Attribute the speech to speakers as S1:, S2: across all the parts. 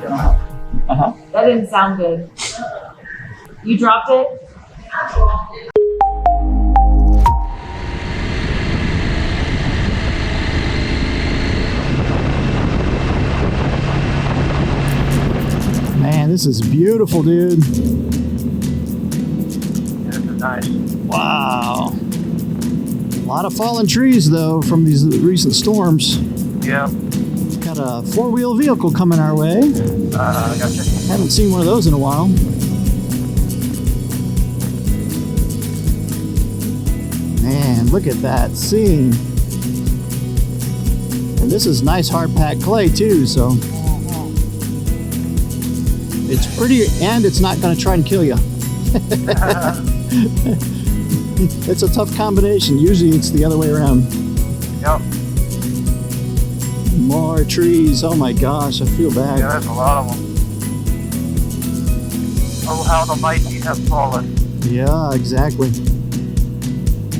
S1: That didn't sound good. You dropped it?
S2: Man, this is beautiful, dude.
S3: This is nice.
S2: Wow. A lot of fallen trees, though, from these recent storms.
S3: Yeah.
S2: Got a four-wheel vehicle coming our way.
S3: Gotcha.
S2: Haven't seen one of those in a while. Man, look at that scene. And this is nice hard-packed clay, too, so... It's pretty, and it's not going to try and kill you. It's a tough combination. Usually it's the other way around.
S3: Yep.
S2: More trees. Oh my gosh, I feel bad.
S3: Yeah, there's a lot of them. Oh, how the mighty have fallen.
S2: Yeah, exactly.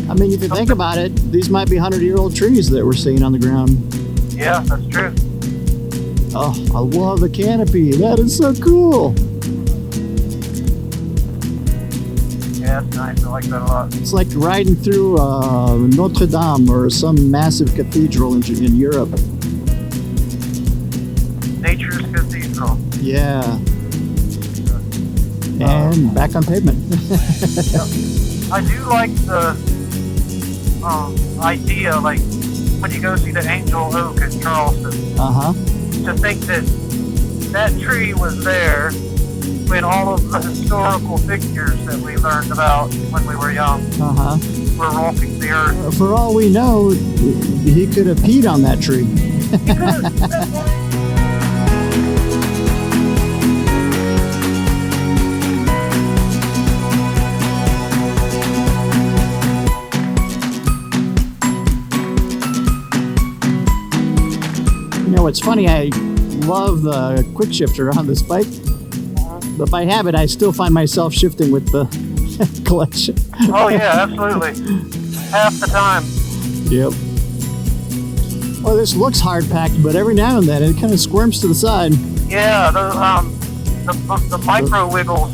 S2: I mean, if you think about it, these might be 100-year-old trees that we're seeing on the ground.
S3: Yeah, that's true.
S2: Oh, I love the canopy. That is so cool.
S3: Yeah, it's nice. I like that a lot.
S2: It's like riding through Notre Dame or some massive cathedral in Europe.
S3: Nature's cathedral.
S2: Yeah. And back on pavement.
S3: Yep. I do like the idea, like when you go see the Angel Oak in Charleston.
S2: Uh-huh.
S3: To think that that tree was there when all of the historical figures that we learned about when we were young were walking the earth.
S2: For all we know, he could have peed on that tree. You know, it's funny, I love the quick shifter on this bike. But if I have it, I still find myself shifting with the collection.
S3: Oh yeah, absolutely. Half the time.
S2: Yep. Well, this looks hard packed, but every now and then it kind of squirms to the side.
S3: Yeah, the micro wiggles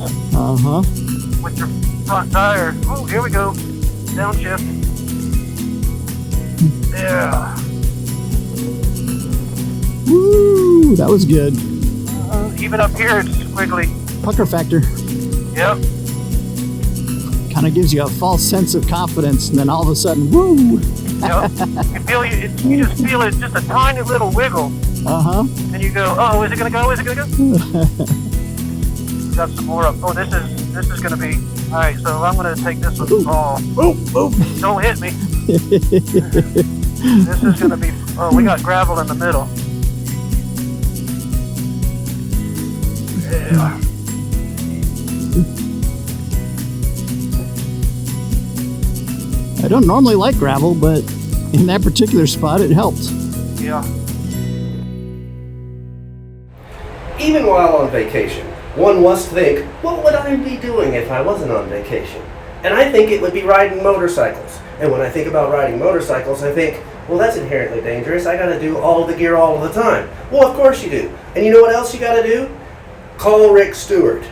S3: with your front tire. Oh, here we go. Downshift. Yeah.
S2: Woo! That was good.
S3: Even up here, it's squiggly.
S2: Pucker factor.
S3: Yep.
S2: Kind of gives you a false sense of confidence, and then all of a sudden, woo!
S3: Yep. You just feel it, just a tiny little wiggle. And you go, oh, is it gonna go? Is it gonna go? Got some more up. Oh, this is gonna be. All right, so I'm gonna take this with the ball. Don't hit me. This is gonna be. Oh, we got gravel in the middle. Yeah.
S2: I don't normally like gravel, but in that particular spot, it helped.
S3: Yeah.
S4: Even while on vacation, one must think, what would I be doing if I wasn't on vacation? And I think it would be riding motorcycles. And when I think about riding motorcycles, I think, well, that's inherently dangerous. I gotta do all the gear all the time. Well, of course you do. And you know what else you gotta do? Call Rick Stewart.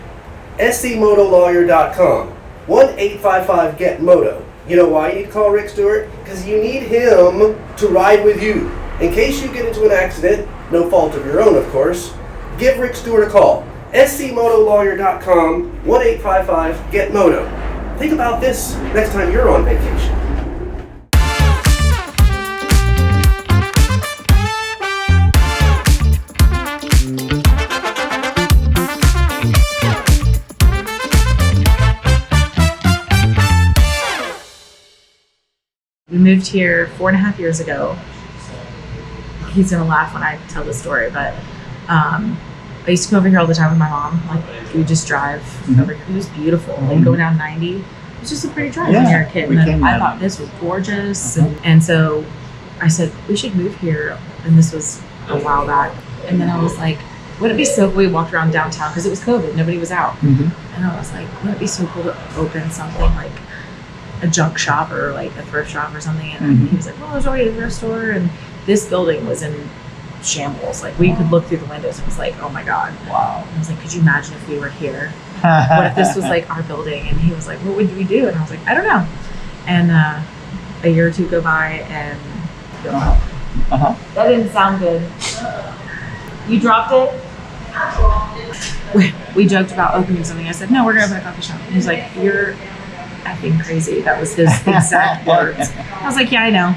S4: scmotolawyer.com. 1-855-GET-MOTO. You know why you need to call Rick Stewart? Because you need him to ride with you. In case you get into an accident, no fault of your own, of course, give Rick Stewart a call. scmotolawyer.com. 1-855-GET-MOTO. Think about this next time you're on vacation.
S1: We moved here 4.5 years ago. He's gonna laugh when I tell the story, but I used to come over here all the time with my mom. Like, we just drive over here. It was beautiful. Like, go down 90. It's just a pretty drive when you're a kid. And then I thought this was gorgeous. And so I said, we should move here. And this was a while back. And then I was like, wouldn't it be so cool? We walked around downtown because it was COVID. Nobody was out. And I was like, wouldn't it be so cool to open something like a junk shop or like a thrift shop or something? And he was like, well, there's already a thrift store. And this building was in shambles. Like we could look through the windows and it was like, oh my God. Wow. I was like, could you imagine if we were here? What if this was like our building? And he was like, what would we do? And I was like, I don't know. And a year or two go by and that didn't sound good. You dropped it? We joked about opening something. I said, no, we're going to open a coffee shop. And he's like, you're effing crazy. That was his exact words. I was like, yeah, I know.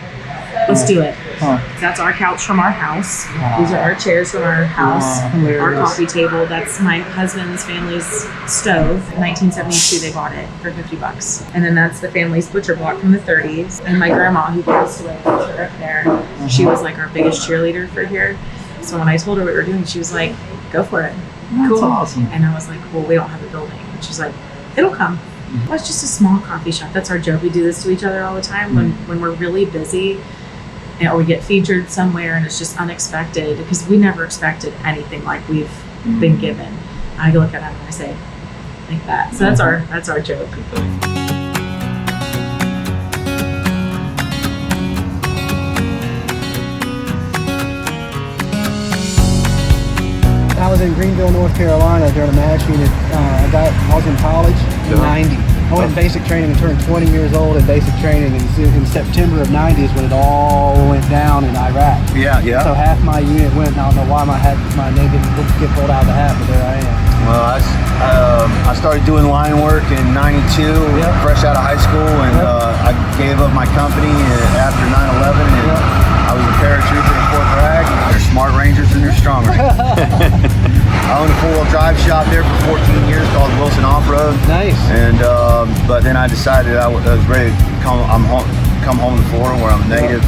S1: Let's do it. That's our couch from our house. These are our chairs from our house. Our coffee table. That's my husband's family's stove. 1972, they bought it for $50. And then that's the family's butcher block from the 30s. And my grandma, who passed away, up there, she was like our biggest cheerleader for here. So when I told her what we were doing, she was like, go for it.
S2: That's awesome.
S1: And I was like, well, we don't have a building. And she's like, it'll come. Well, it's just a small coffee shop. That's our joke. We do this to each other all the time when we're really busy, or we get featured somewhere and it's just unexpected, because we never expected anything like we've been given. I look at it and I say, like that. So that's our joke.
S2: I was in Greenville, North Carolina during a MASH unit. I was in college in 90. I went in basic training and turned 20 years old in basic training. And in September of 90 is when it all went down in Iraq.
S5: Yeah.
S2: So half my unit went, and I don't know why my name didn't get pulled out of the hat, but there I am.
S5: Well, I started doing line work in '92, fresh out of high school, and I gave up my company after 9/11, and I was a paratrooper in Fort Bragg. They're smart Rangers and they're strong Rangers. I owned a four-wheel drive shop there for 14 years called Wilson Off-Road.
S2: Nice.
S5: And but then I decided I was ready to come home to Florida, where I'm native,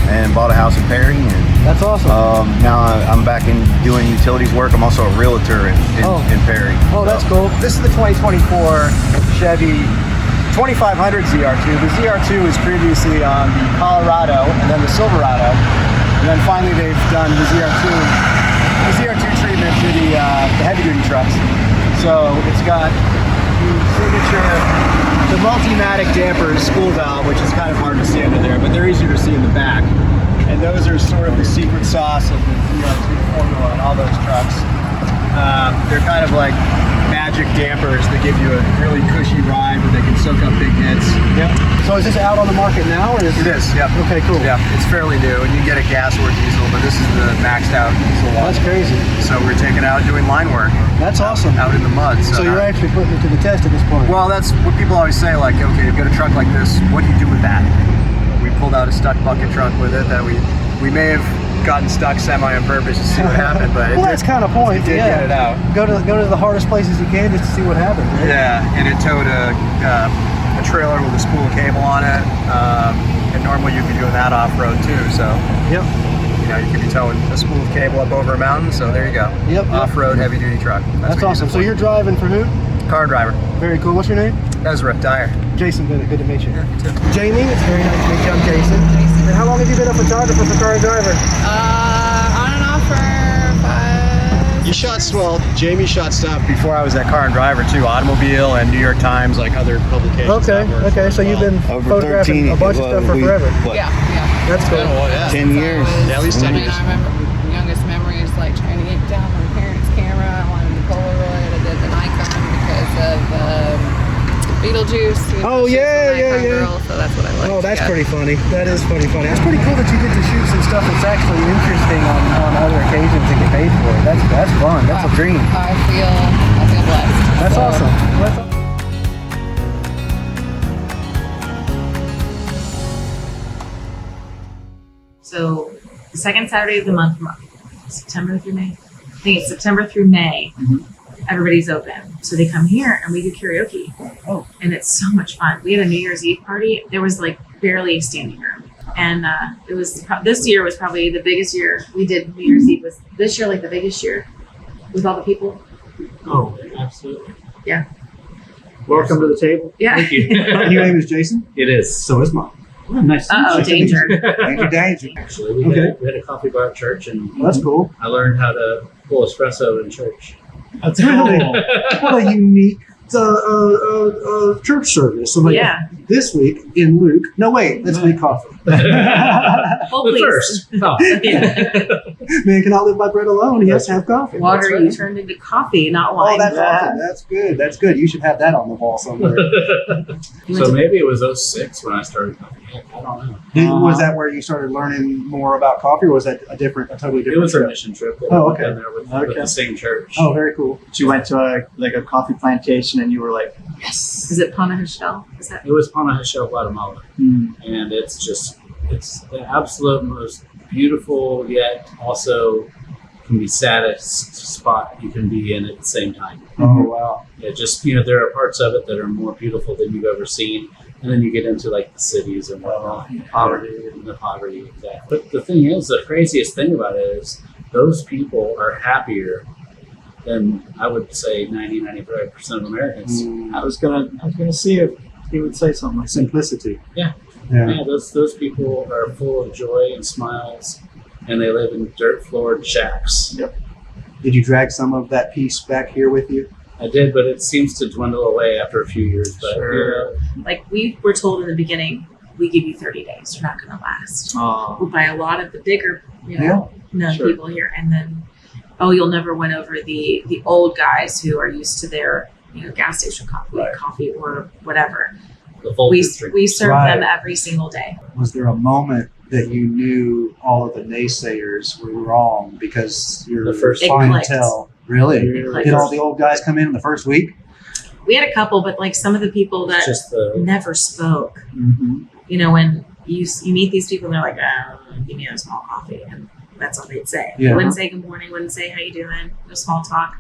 S5: and bought a house in Perry. And
S2: that's awesome.
S5: now I'm back in doing utilities work. I'm also a realtor in Perry.
S2: Oh, that's cool. This is the 2024 Chevy 2500 ZR2. The ZR2 was previously on the Colorado and then the Silverado. And then finally they've done the ZR2 treatment to the heavy duty trucks. So it's got the signature, the multi-matic damper spool valve, which is kind of hard to see under there, but they're easier to see in the back. And those are sort of the secret sauce of the ZR2 formula in all those trucks. They're kind of like magic dampers that give you a really cushy ride where they can soak up big hits. Yep. So is this out on the market now, or is
S6: It is, yep.
S2: Okay, cool.
S6: Yeah, it's fairly new, and you can get a gas or diesel, but this is the maxed out diesel one.
S2: That's crazy.
S6: So we're taking it out doing line work.
S2: That's awesome.
S6: Out in the mud.
S2: So you're actually putting it to the test at this point.
S6: Well, that's what people always say, like, okay, you've got a truck like this, what do you do with that? We pulled out a stuck bucket truck with it that we may have gotten stuck semi on purpose to see what happened, but
S2: well, that's kind of point.
S6: It did get it out.
S2: Go to the hardest places you can just to see what happens. Right?
S6: Yeah, and it towed a trailer with a spool of cable on it, and normally you'd be doing that off-road too. So
S2: yep,
S6: you know, you could be towing a spool of cable up over a mountain. So there you go.
S2: Yep.
S6: Off-road heavy-duty truck.
S2: That's awesome. So you're driving for who?
S6: Car driver.
S2: Very cool. What's your name?
S6: Ezra Dyer.
S2: Jason Bennett. Good to meet you.
S6: Yeah, too.
S2: Jamie, it's very nice to meet you. I'm Jason. And how long have you been a photographer for Car Driver?
S7: On and off for 5.
S6: You shot Jamie shot stuff before I was at Car and Driver too, Automobile and New York Times, like other publications.
S2: Okay. So you've been
S5: Over
S2: photographing
S5: 13,
S2: a bunch of stuff for forever.
S7: Yeah.
S2: That's cool.
S5: 10 years.
S6: Yeah, at least 10 years.
S7: I remember my youngest memory is like trying to get down my parents' camera. I wanted the Polaroid. I did the Nikon because of Beetlejuice. You know,
S2: Oh,
S7: she's
S2: yeah,
S7: a Nikon
S2: yeah.
S7: girl, so that's what I like.
S2: Oh, that's pretty funny. That is pretty funny. That's pretty cool that you get to shoot some stuff that's actually interesting on other occasions and get paid for it. That's fun. That's a dream.
S7: I feel blessed.
S2: That's
S7: So,
S2: awesome. That's awesome.
S1: So the second Saturday of the month, from September through May. I think it's September through May. Everybody's open, so they come here and we do karaoke.
S2: Oh.
S1: And it's so much fun. We had a New Year's Eve party. There was like barely a standing room, and it was this year was probably the biggest year we did. New Year's Eve was this year like the biggest year with all the people.
S8: Oh, absolutely.
S1: Yeah.
S2: Welcome to the table.
S1: Yeah.
S8: Thank you.
S2: Your name is Jason?
S8: It is.
S2: So is mine. Well, nice to
S1: Uh-oh,
S2: meet you.
S1: danger.
S2: Danger.
S8: Actually, we had a coffee bar at church, and
S2: Well, that's cool.
S8: I learned how to pull espresso in church.
S2: That's really what a unique church service. So like,
S1: Yeah.
S2: This week in Luke. No, wait, let's make coffee.
S1: Oh,
S8: But
S1: please.
S8: first, oh.
S2: Man cannot live by bread alone. He has to have coffee.
S1: Water
S2: That's
S1: you
S2: right.
S1: turned into coffee, not
S2: Oh,
S1: wine.
S2: that's awesome. That's good. That's good. You should have that on the wall somewhere.
S8: So maybe it was 06 when I started coffee. Heck, I don't know.
S2: Was that where you started learning more about coffee, or was that a totally different
S8: It was a
S2: trip?
S8: mission trip.
S2: Oh, okay.
S8: Been there with the same church.
S2: Oh, very cool.
S6: You went to a coffee plantation and you were like, yes.
S1: Is it Panhandle? Is that?
S8: It was Panhandle, Guatemala. And it's the absolute most beautiful, yet also can be saddest spot you can be in at the same time.
S2: Oh, wow.
S8: Yeah, just, there are parts of it that are more beautiful than you've ever seen. And then you get into like the cities and whatnot, the poverty, exactly. But the thing is, the craziest thing about it is those people are happier than I would say 95% of Americans.
S6: I was gonna see if he would say something like that.
S2: Simplicity.
S8: Yeah.
S2: Yeah.
S8: Yeah, those people are full of joy and smiles, and they live in dirt-floored shacks.
S6: Yep.
S2: Did you drag some of that piece back here with you?
S8: I did, but it seems to dwindle away after a few years. But
S6: Sure.
S1: Like we were told in the beginning, we give you 30 days. You're not going to last. By a lot of the bigger, known
S6: Sure.
S1: people here, and then, you'll never win over the old guys who are used to their, gas station coffee or whatever.
S8: the full
S1: We
S8: picture.
S1: serve
S2: Right.
S1: them every single day.
S2: Was there a moment that you knew all of the naysayers were wrong because you're
S8: The first-
S1: It
S2: clientele? Really?
S1: clicked.
S2: Did all the old guys come in the first week?
S1: We had a couple, but like some of the people that
S8: It's just the
S1: never spoke.
S6: Mm-hmm.
S1: When you meet these people, and they're like, give me a small coffee, and that's all they'd say.
S2: Yeah.
S1: They wouldn't say good morning, wouldn't say how you doing, no small talk.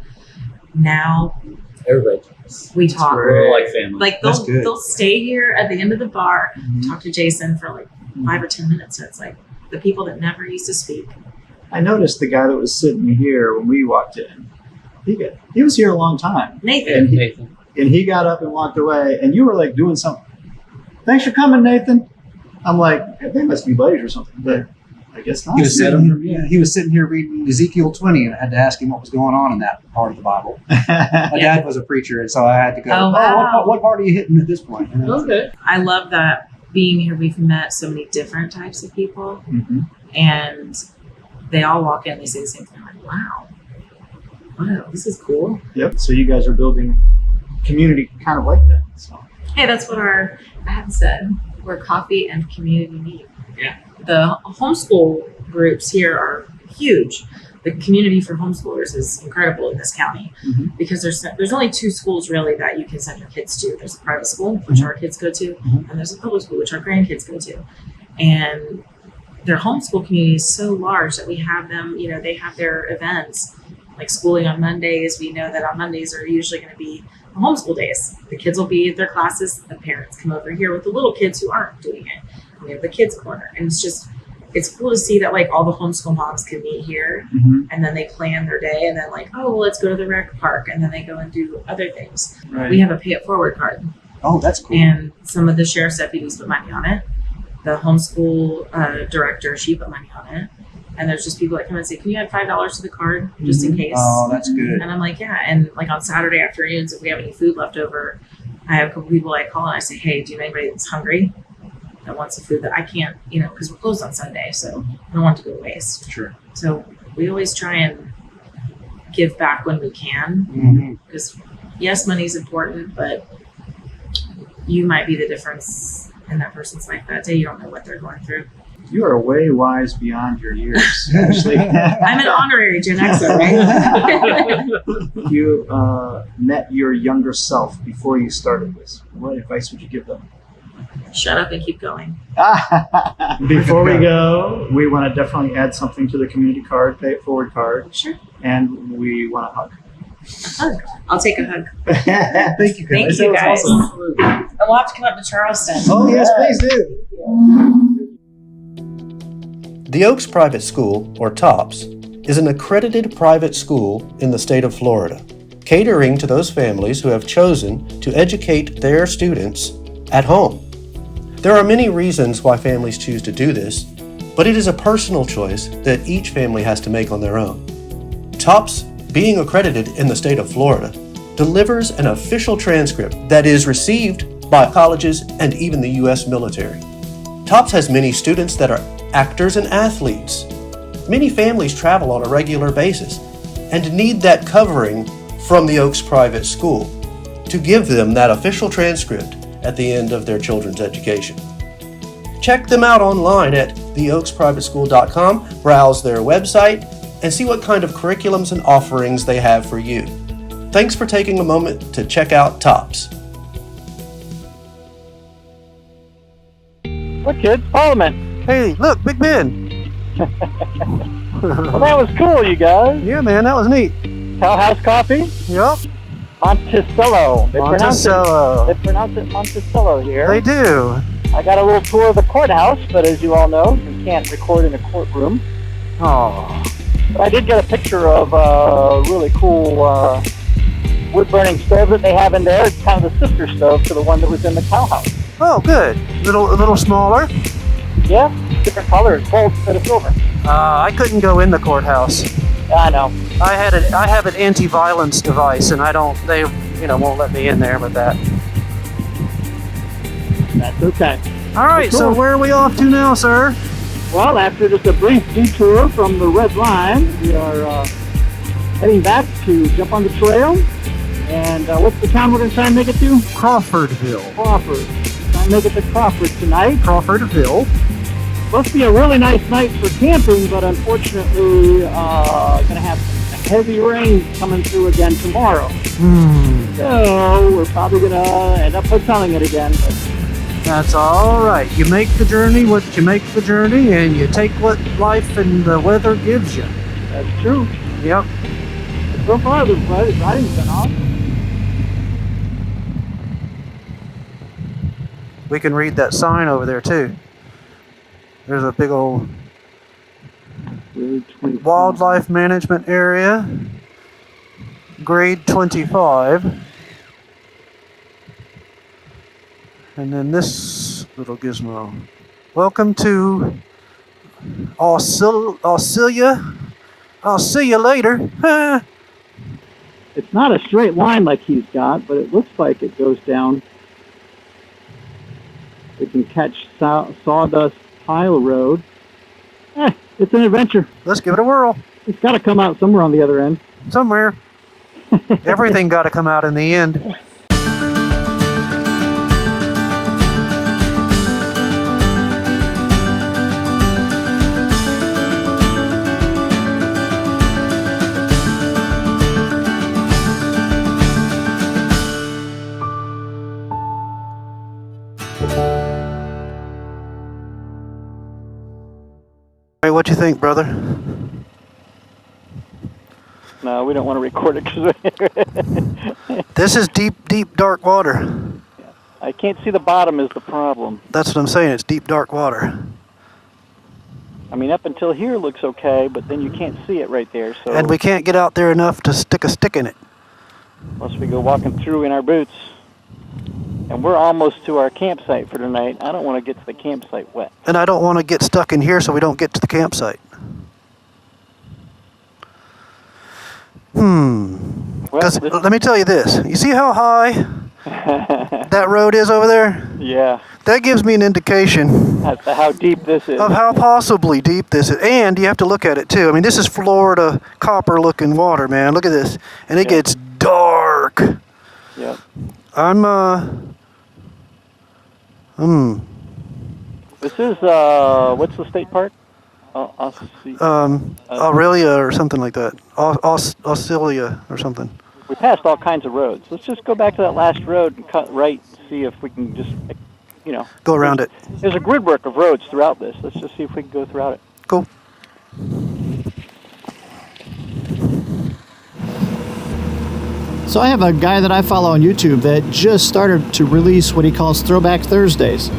S1: Now
S8: everybody talks.
S1: we talk.
S8: We're all like family.
S1: Like
S2: That's good.
S1: they'll stay here at the end of the bar,
S6: Mhm.
S1: talk to Jason for like 5 or 10 minutes. So it's like the people that never used to speak.
S6: I noticed the guy that was sitting here when we walked in. He was here a long time,
S1: Nathan,
S8: and Nathan.
S6: and he got up and walked away. And you were like doing something. Thanks for coming, Nathan. I'm like, they must be buddies or something, but I guess not.
S2: He was sitting here reading Ezekiel 20, and I had to ask him what was going on in that part of the Bible. My dad was a preacher, and so I had to go,
S1: Oh, wow.
S2: what part are you hitting at this point?
S8: Okay.
S1: I love that being here. We've met so many different types of people,
S6: Mhm.
S1: and they all walk in, they say the same thing. I'm like, wow, this is cool.
S6: Yep. So you guys are building community kind of like that. So.
S1: Hey, that's what our ad said. We're coffee and community meet.
S8: Yeah.
S1: The homeschool groups here are huge. The community for homeschoolers is incredible in this county
S6: Mhm.
S1: because there's only 2 schools really that you can send your kids to. There's a private school, which our kids go to, and there's a public school, which our grandkids go to. And their homeschool community is so large that we have them, they have their events like schooling on Mondays. We know that on Mondays are usually going to be homeschool days. The kids will be at their classes. The parents come over here with the little kids who aren't doing it. We have the kids corner, and it's cool to see that like all the homeschool moms can meet here,
S6: Mhm.
S1: and then they plan their day, and then like, let's go to the rec park, and then they go and do other things.
S6: Right.
S1: We have a pay it forward card,
S2: Oh, that's cool.
S1: and some of the sheriff's deputies put money on it. The homeschool director, she put money on it, and there's just people that come and say, "Can you add $5 to the card just in case?"
S2: Oh, that's good.
S1: And I'm like, yeah. And like on Saturday afternoons, if we have any food left over, I have a couple people I call and I say, hey, do you know anybody that's hungry that wants the food that I can't, because we're closed on Sunday, so I don't want it to go to waste.
S2: Sure.
S1: So we always try and give back when we can,
S2: Mhm.
S1: because yes, money's important, but you might be the difference in that person's life that day. You don't know what they're going through.
S6: You are way wise beyond your years, actually.
S1: I'm an honorary Gen Xer, right?
S6: You met your younger self before you started this. What advice would you give them?
S1: Shut up and keep going.
S6: Before we go, we want to definitely add something to the community card, pay it forward card,
S1: Sure.
S6: and we want a hug.
S1: Hug. I'll take a hug.
S2: Thank you,
S1: Thank
S2: guys.
S1: you,
S2: That was
S1: guys.
S2: awesome.
S1: And we'll have to come up to Charleston.
S2: Oh, yes, please do.
S4: The Oaks Private School, or TOPS, is an accredited private school in the state of Florida, catering to those families who have chosen to educate their students at home. There are many reasons why families choose to do this, but it is a personal choice that each family has to make on their own. TOPS, being accredited in the state of Florida, delivers an official transcript that is received by colleges and even the U.S. military. TOPS has many students that are actors and athletes. Many families travel on a regular basis and need that covering from the Oaks Private School to give them that official transcript at the end of their children's education. Check them out online at theoaksprivateschool.com, browse their website, and see what kind of curriculums and offerings they have for you. Thanks for taking a moment to check out TOPS.
S3: Look, kids, Parliament.
S2: Hey, look, Big Ben.
S3: Well, that was cool, you guys.
S2: Yeah, man, that was neat.
S3: Cowhaus coffee,
S2: Yep.
S3: Monticello. They
S2: Monticello.
S3: pronounce it Monticello here.
S2: They do.
S3: I got a little tour of the courthouse, but as you all know, you can't record in a courtroom.
S2: Oh.
S3: But I did get a picture of a really cool wood-burning stove that they have in there. It's kind of the sister stove to the one that was in the Cowhaus.
S2: Oh, good. A little smaller.
S3: Yeah, different color. It's gold instead of silver.
S2: I couldn't go in the courthouse.
S3: I know.
S2: I have an anti-violence device, and they won't let me in there with that.
S3: That's okay.
S2: All right, so where are we off to now, sir?
S3: Well, after just a brief detour from the red line, we are heading back to jump on the trail. And what's the town we're going to try and make it to?
S2: Crawfordville.
S3: Crawford. Try and make it to Crawford tonight.
S2: Crawfordville.
S3: Supposed to be a really nice night for camping, but unfortunately, going to have heavy rain coming through again tomorrow. So we're probably going to end up hoteling it again. But
S2: That's all right. You make the journey what you make the journey, and you take what life and the weather gives you.
S3: that's true.
S2: Yep.
S3: So far, the riding's been awesome.
S2: We can read that sign over there too. There's a big old wildlife management area, grade 25. And then this little gizmo. Welcome to Auxilia. I'll see you later.
S3: It's not a straight line like he's got, but it looks like it goes down. We can catch Sawdust Pile Road. It's an adventure.
S2: Let's give it a whirl.
S3: It's got to come out somewhere on the other end.
S2: Somewhere. Everything got to come out in the end. Hey, what you think, brother?
S3: No, we don't want to record it because
S2: This is deep, deep, dark water.
S3: I can't see the bottom is the problem.
S2: That's what I'm saying. It's deep, dark water.
S3: I mean, up until here looks okay, but then you can't see it right there. So
S2: And we can't get out there enough to stick a stick in it.
S3: unless we go walking through in our boots. And we're almost to our campsite for tonight. I don't want to get to the campsite wet.
S2: And I don't want to get stuck in here so we don't get to the campsite.
S3: Well,
S2: 'Cause let me tell you this. You see how high that road is over there?
S3: yeah,
S2: That gives me an indication
S3: as to how deep this is.
S2: of how possibly deep this is. And you have to look at it too. I mean, this is Florida copper looking water, man. Look at this. And it gets dark.
S3: Yep. This is, what's the state park?
S2: Aurelia or something like that. Auxilia or something.
S3: We passed all kinds of roads. Let's just go back to that last road and cut right, see if we can just,
S2: Go around it.
S3: There's a grid work of roads throughout this. Let's just see if we can go throughout it.
S2: Cool.
S9: So I have a guy that I follow on YouTube that just started to release what he calls Throwback Thursdays.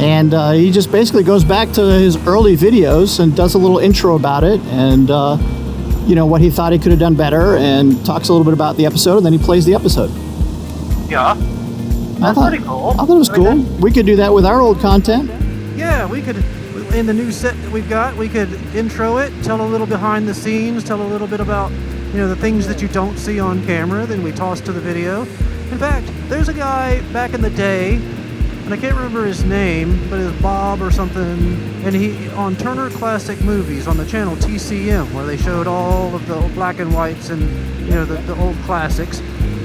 S9: And he just basically goes back to his early videos and does a little intro about it and, what he thought he could have done better and talks a little bit about the episode and then he plays the episode.
S2: Yeah.
S9: That's pretty cool. I thought it was cool. We could do that with our old content.
S2: Yeah, we could, in the new set that we've got, we could intro it, tell a little behind the scenes, tell a little bit about, the things that you don't see on camera, then we toss to the video. In fact, there's a guy back in the day, and I can't remember his name, but it's Bob or something, and he, on Turner Classic Movies, on the channel TCM, where they showed all of the old black and whites and, you know, the old classics,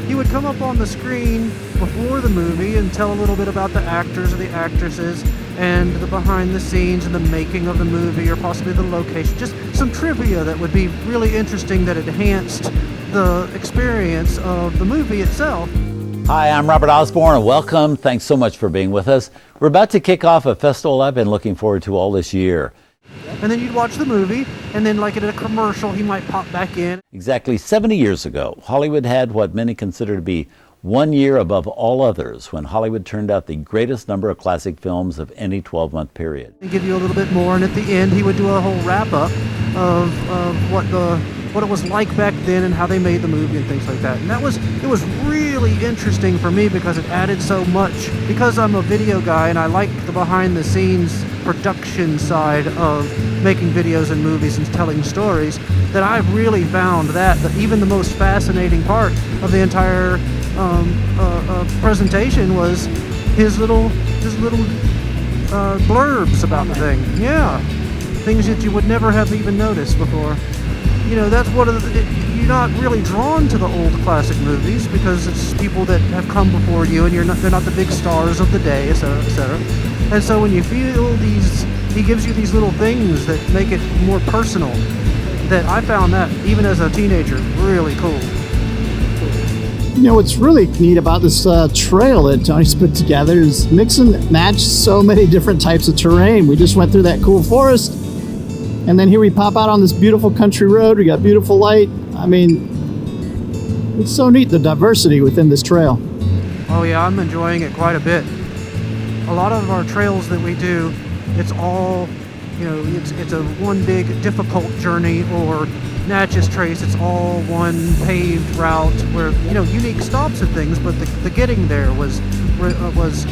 S2: he would come up on the screen before the movie and tell a little bit about the actors or the actresses and the behind the scenes and the making of the movie, or possibly the location. Just some trivia that would be really interesting that enhanced the experience of the movie itself.
S10: Hi, I'm Robert Osborne and welcome. Thanks so much for being with us. We're about to kick off a festival I've been looking forward to all this year.
S2: And then you'd watch the movie, and then like in a commercial, he might pop back in.
S10: Exactly 70 years ago, Hollywood had what many consider to be one year above all others when Hollywood turned out the greatest number of classic films of any 12-month period.
S2: And give you a little bit more, and at the end he would do a whole wrap-up of what it was like back then and how they made the movie and things like that. And it was really interesting for me because it added so much. Because I'm a video guy and I like the behind-the-scenes production side of making videos and movies and telling stories, that I really found that even the most fascinating part of the entire presentation was his little blurbs about the thing. Yeah, things that you would never have even noticed before. You know, that's one of you're not really drawn to the old classic movies because it's people that have come before you, and they're not the big stars of the day, etc., etc. And so when you feel these, he gives you these little things that make it more personal. That I found that even as a teenager really cool.
S9: You know, what's really neat about this trail that Tony's put together is mix and match so many different types of terrain. We just went through that cool forest, and then here we pop out on this beautiful country road. We got beautiful light. I mean, it's so neat, the diversity within this trail.
S2: Oh yeah, I'm enjoying it quite a bit. A lot of our trails that we do, it's all, you know, it's a one big difficult journey, or Natchez Trace, it's all one paved route where, you know, unique stops and things, but the getting there was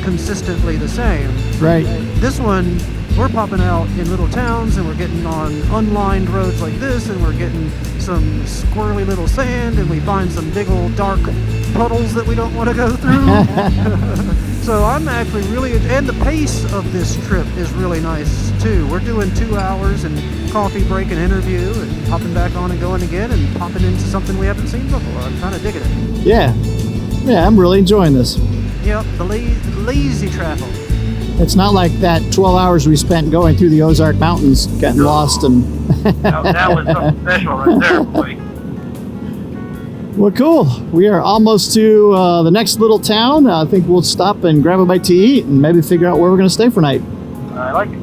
S2: consistently the same.
S9: Right.
S2: This one, we're popping out in little towns, and we're getting on unlined roads like this, and we're getting some squirrely little sand, and we find some big old dark puddles that we don't want to go through. So I'm actually really, and the pace of this trip is really nice too. We're doing 2 hours and coffee break and interview, and hopping back on and going again, and popping into something we haven't seen before. I'm kind of digging it.
S9: Yeah, I'm really enjoying this.
S2: Yep, the lazy travel.
S9: It's not like that 12 hours we spent going through the Ozark Mountains, getting lost and...
S3: That was something special right there, boy.
S9: Well, cool. We are almost to the next little town. I think we'll stop and grab a bite to eat and maybe figure out where we're going to stay for night.
S3: I like it.